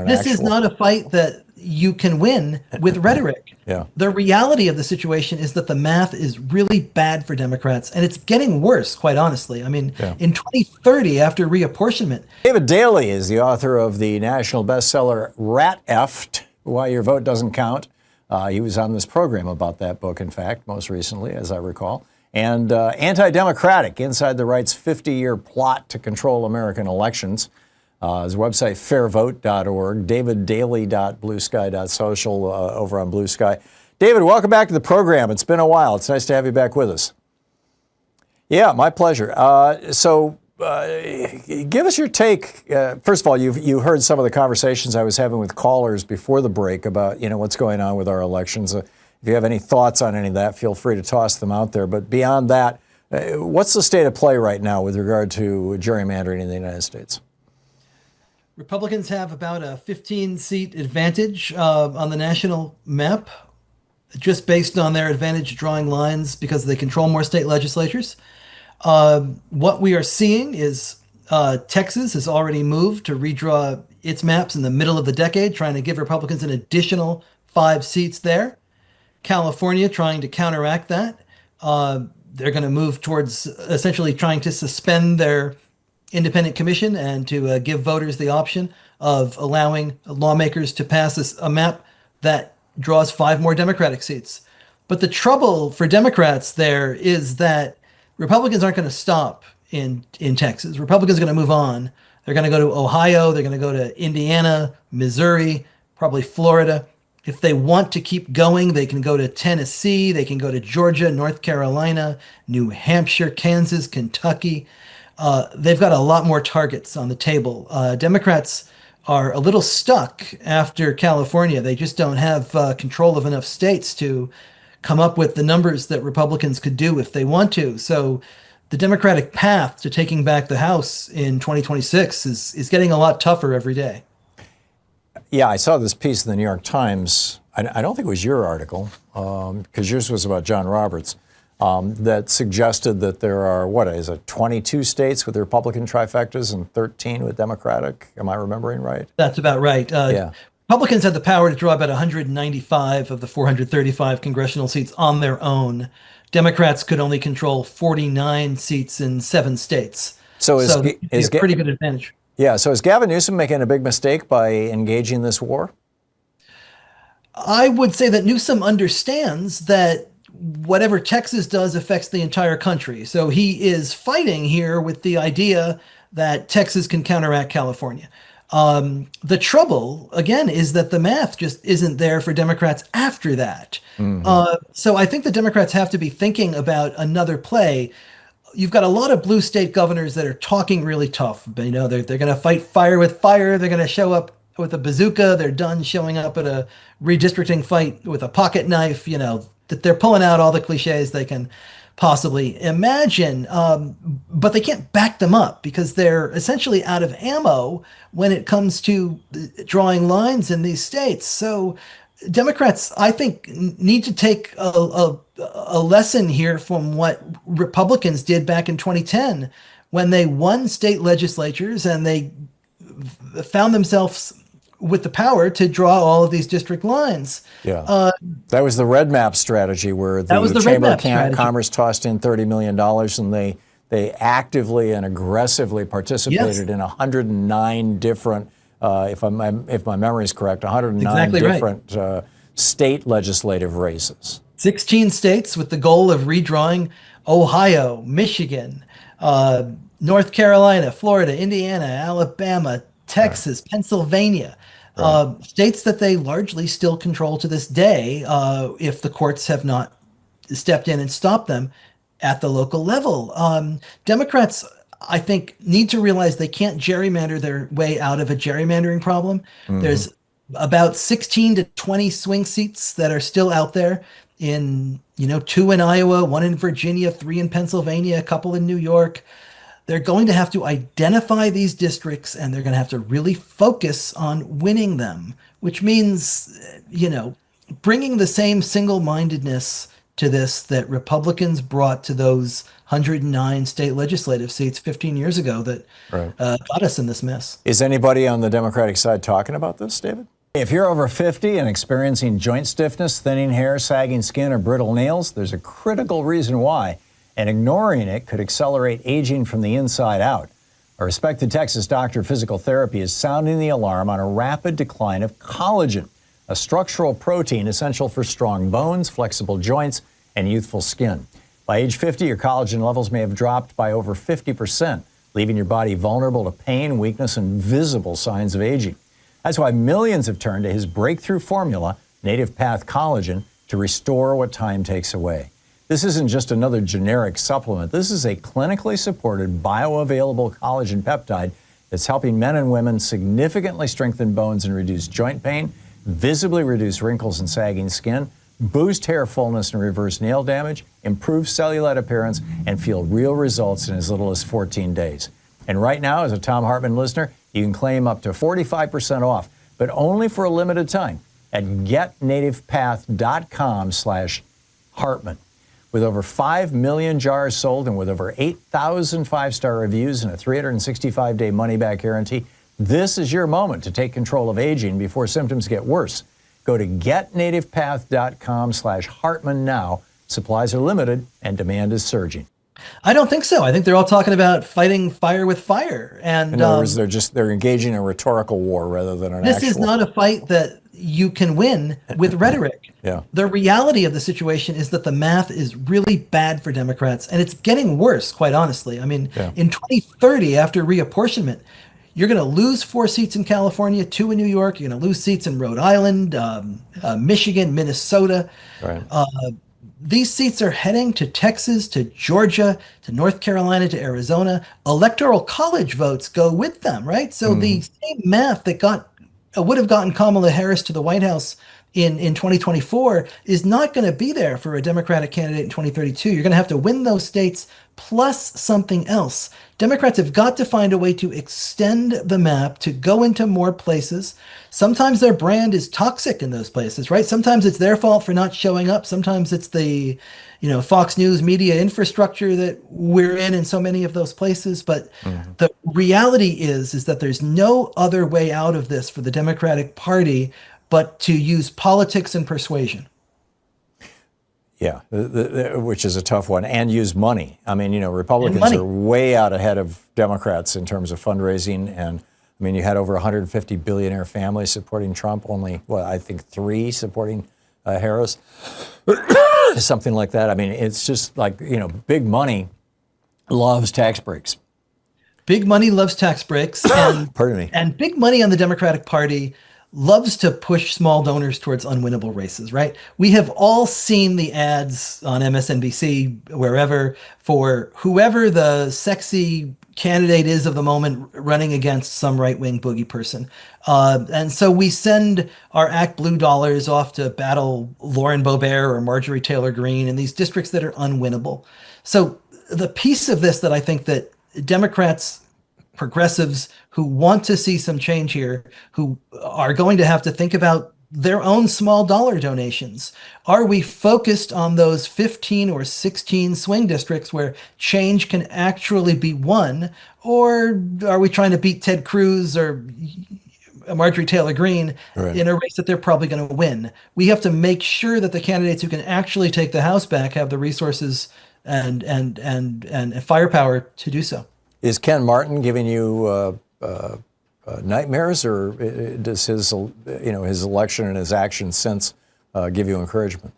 This is actual. not a fight that you can win with rhetoric. Yeah. The reality of the situation is that the math is really bad for Democrats, and it's getting worse, quite honestly. I mean, Yeah. in 2030, after reapportionment. David Daley is the author of the national bestseller Rat Effed, Why Your Vote Doesn't Count. He was on this program about that book, in fact, most recently, as I recall. And Anti-Democratic, Inside the Right's 50-year plot to control American elections. His website, fairvote.org, daviddaily.bluesky.social over on Blue Sky. David, welcome back to the program. It's been a while. It's nice to have you back with us. Yeah, my pleasure. Give us your take. First of all, you heard some of the conversations I was having with callers before the break about, what's going on with our elections. If you have any thoughts on any of that, feel free to toss them out there. But beyond that, what's the state of play right now with regard to gerrymandering in the United States? Republicans have about a 15-seat advantage on the national map, just based on their advantage drawing lines because they control more state legislatures. What we are seeing is Texas has already moved to redraw its maps in the middle of the decade, trying to give Republicans an additional 5 seats there. California trying to counteract that. They're going to move towards essentially trying to suspend their independent commission and to give voters the option of allowing lawmakers to pass a map that draws 5 more Democratic seats. But the trouble for Democrats there is that Republicans aren't going to stop in Texas. Republicans are going to move on. They're going to go to Ohio. They're going to go to Indiana, Missouri, probably Florida. If they want to keep going, they can go to Tennessee. They can go to Georgia, North Carolina, New Hampshire, Kansas, Kentucky. They've got a lot more targets on the table. Democrats are a little stuck after California. They just don't have control of enough states to come up with the numbers that Republicans could do if they want to. So the Democratic path to taking back the House in 2026 is getting a lot tougher every day. Yeah, I saw this piece in the New York Times. I don't think it was your article, because yours was about John Roberts, that suggested that there are, 22 states with Republican trifectas and 13 with Democratic? Am I remembering right? That's about right. Yeah. Republicans had the power to draw about 195 of the 435 congressional seats on their own. Democrats could only control 49 seats in 7 states. So is a pretty good advantage. Yeah. So is Gavin Newsom making a big mistake by engaging this war? I would say that Newsom understands that whatever Texas does affects the entire country. So he is fighting here with the idea that Texas can counteract California. The trouble, again, is that the math just isn't there for Democrats after that. So I think the Democrats have to be thinking about another play. You've got a lot of blue state governors that are talking really tough. But, they're going to fight fire with fire. They're going to show up with a bazooka. They're done showing up at a redistricting fight with a pocket knife. That they're pulling out all the cliches they can possibly imagine, but they can't back them up because they're essentially out of ammo when it comes to drawing lines in these states. So Democrats, I think, need to take a lesson here from what Republicans did back in 2010 when they won state legislatures and they found themselves with the power to draw all of these district lines. Yeah. That was the red map strategy where the Chamber of Commerce tossed in $30 million and they actively and aggressively participated in 109 different, if my memory is correct, 109 different state legislative races. 16 states with the goal of redrawing Ohio, Michigan, North Carolina, Florida, Indiana, Alabama, Texas, Pennsylvania, states that they largely still control to this day if the courts have not stepped in and stopped them at the local level. Democrats, I think, need to realize they can't gerrymander their way out of a gerrymandering problem. There's about 16 to 20 swing seats that are still out there in, 2 in Iowa, 1 in Virginia, 3 in Pennsylvania, a couple in New York. They're going to have to identify these districts and they're going to have to really focus on winning them, which means, bringing the same single-mindedness to this that Republicans brought to those 109 state legislative seats 15 years ago that Right. got us in this mess. Is anybody on the Democratic side talking about this, David? If you're over 50 and experiencing joint stiffness, thinning hair, sagging skin, or brittle nails, there's a critical reason why, and ignoring it could accelerate aging from the inside out. A respected Texas doctor of physical therapy is sounding the alarm on a rapid decline of collagen, a structural protein essential for strong bones, flexible joints, and youthful skin. By age 50, your collagen levels may have dropped by over 50%, leaving your body vulnerable to pain, weakness, and visible signs of aging. That's why millions have turned to his breakthrough formula, Native Path Collagen, to restore what time takes away. This isn't just another generic supplement. This is a clinically supported, bioavailable collagen peptide that's helping men and women significantly strengthen bones and reduce joint pain, visibly reduce wrinkles and sagging skin, boost hair fullness and reverse nail damage, improve cellulite appearance, and feel real results in as little as 14 days. And right now, as a Thom Hartmann listener, you can claim up to 45% off, but only for a limited time at getnativepath.com/Hartmann. With over 5 million jars sold and with over 8,000 five-star reviews and a 365-day money-back guarantee, this is your moment to take control of aging before symptoms get worse. Go to getnativepath.com/Hartmann now. Supplies are limited and demand is surging. I don't think so. I think they're all talking about fighting fire with fire. And in other words, they're engaging in a rhetorical war rather than an this actual. is not a fight that you can win with rhetoric. Yeah. The reality of the situation is that the math is really bad for Democrats, and it's getting worse, quite honestly. I mean, in 2030, after reapportionment, you're going to lose 4 seats in California, 2 in New York. You're going to lose seats in Rhode Island, Michigan, Minnesota. Right. These seats are heading to Texas, to Georgia, to North Carolina, to Arizona. Electoral college votes go with them, right? So the same math that would have gotten Kamala Harris to the White House in 2024 is not going to be there for a Democratic candidate in 2032. You're going to have to win those states plus something else. Democrats have got to find a way to extend the map, to go into more places. Sometimes their brand is toxic in those places, right? Sometimes it's their fault for not showing up. Sometimes it's the, Fox News media infrastructure that we're in so many of those places. But the reality is that there's no other way out of this for the Democratic Party but to use politics and persuasion. Yeah, which is a tough one, and use money. I mean, Republicans are way out ahead of Democrats in terms of fundraising. And I mean, you had over 150 billionaire families supporting Trump, only, I think 3 supporting Harris, something like that. I mean, it's just like, big money loves tax breaks. Big money loves tax breaks. And, Pardon me. And big money on the Democratic Party loves to push small donors towards unwinnable races, right? We have all seen the ads on MSNBC, wherever, for whoever the sexy candidate is of the moment running against some right-wing boogie person. And so we send our Act Blue dollars off to battle Lauren Boebert or Marjorie Taylor Greene in these districts that are unwinnable. So the piece of this that I think that Democrats, progressives who want to see some change here, who are going to have to think about their own small dollar donations. Are we focused on those 15 or 16 swing districts where change can actually be won? Or are we trying to beat Ted Cruz or Marjorie Taylor Greene in a race that they're probably going to win? We have to make sure that the candidates who can actually take the House back have the resources and firepower to do so. Is Ken Martin giving you nightmares, or does his election and his actions since give you encouragement?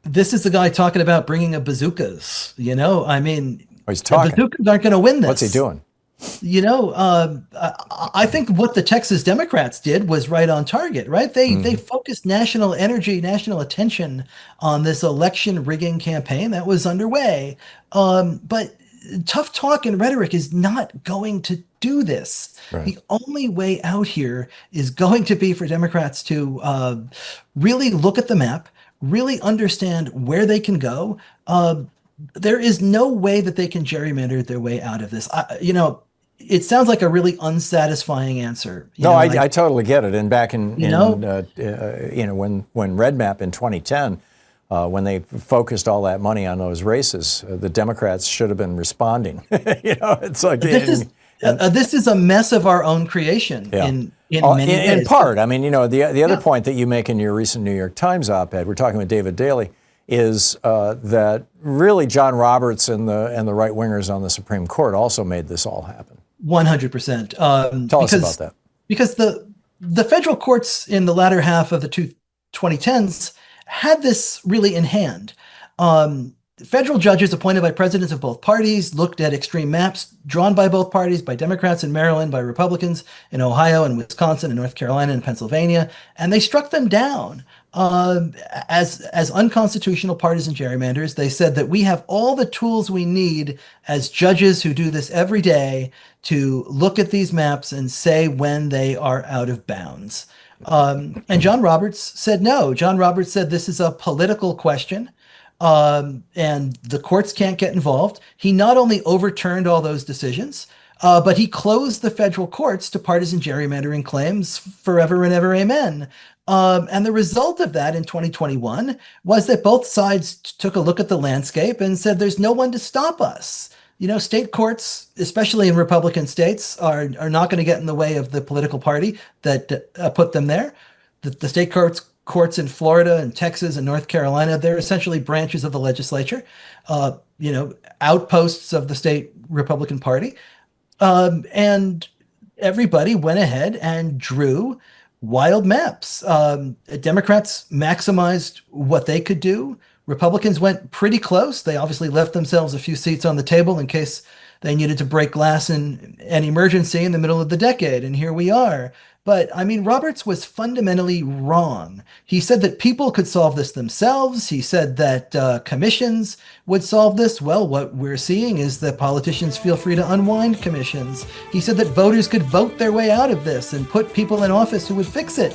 This is the guy talking about bringing up bazookas. I mean, he's talking. Bazookas aren't going to win this. What's he doing? I think what the Texas Democrats did was right on target, right? They focused national energy, national attention on this election rigging campaign that was underway. But tough talk and rhetoric is not going to do this. Right. The only way out here is going to be for Democrats to really look at the map, really understand where they can go. There is no way that they can gerrymander their way out of this. It sounds like a really unsatisfying answer. I totally get it. And back in when Red Map in 2010 when they focused all that money on those races, the Democrats should have been responding. It's like this is a mess of our own creation in many ways. In part, I mean, the other point that you make in your recent New York Times op-ed, we're talking with David Daley, is that really John Roberts and the right wingers on the Supreme Court also made this all happen. 100%. Tell us about that. Because the federal courts in the latter half of the 2010s had this really in hand. Federal judges appointed by presidents of both parties looked at extreme maps drawn by both parties, by Democrats in Maryland, by Republicans in Ohio and Wisconsin and North Carolina and Pennsylvania, and they struck them down as unconstitutional partisan gerrymanders. They said that we have all the tools we need as judges who do this every day to look at these maps and say when they are out of bounds. And John Roberts said no. John Roberts said this is a political question. And the courts can't get involved. He not only overturned all those decisions, but he closed the federal courts to partisan gerrymandering claims forever and ever, amen. And the result of that in 2021 was that both sides took a look at the landscape and said, there's no one to stop us. State courts, especially in Republican states, are not going to get in the way of the political party that put them there. The state courts in Florida and Texas and North Carolina, they're essentially branches of the legislature, outposts of the state Republican Party. And everybody went ahead and drew wild maps. Democrats maximized what they could do. Republicans went pretty close. They obviously left themselves a few seats on the table in case they needed to break glass in an emergency in the middle of the decade. And here we are. But I mean, Roberts was fundamentally wrong. He said that people could solve this themselves. He said that commissions would solve this. Well, what we're seeing is that politicians feel free to unwind commissions. He said that voters could vote their way out of this and put people in office who would fix it.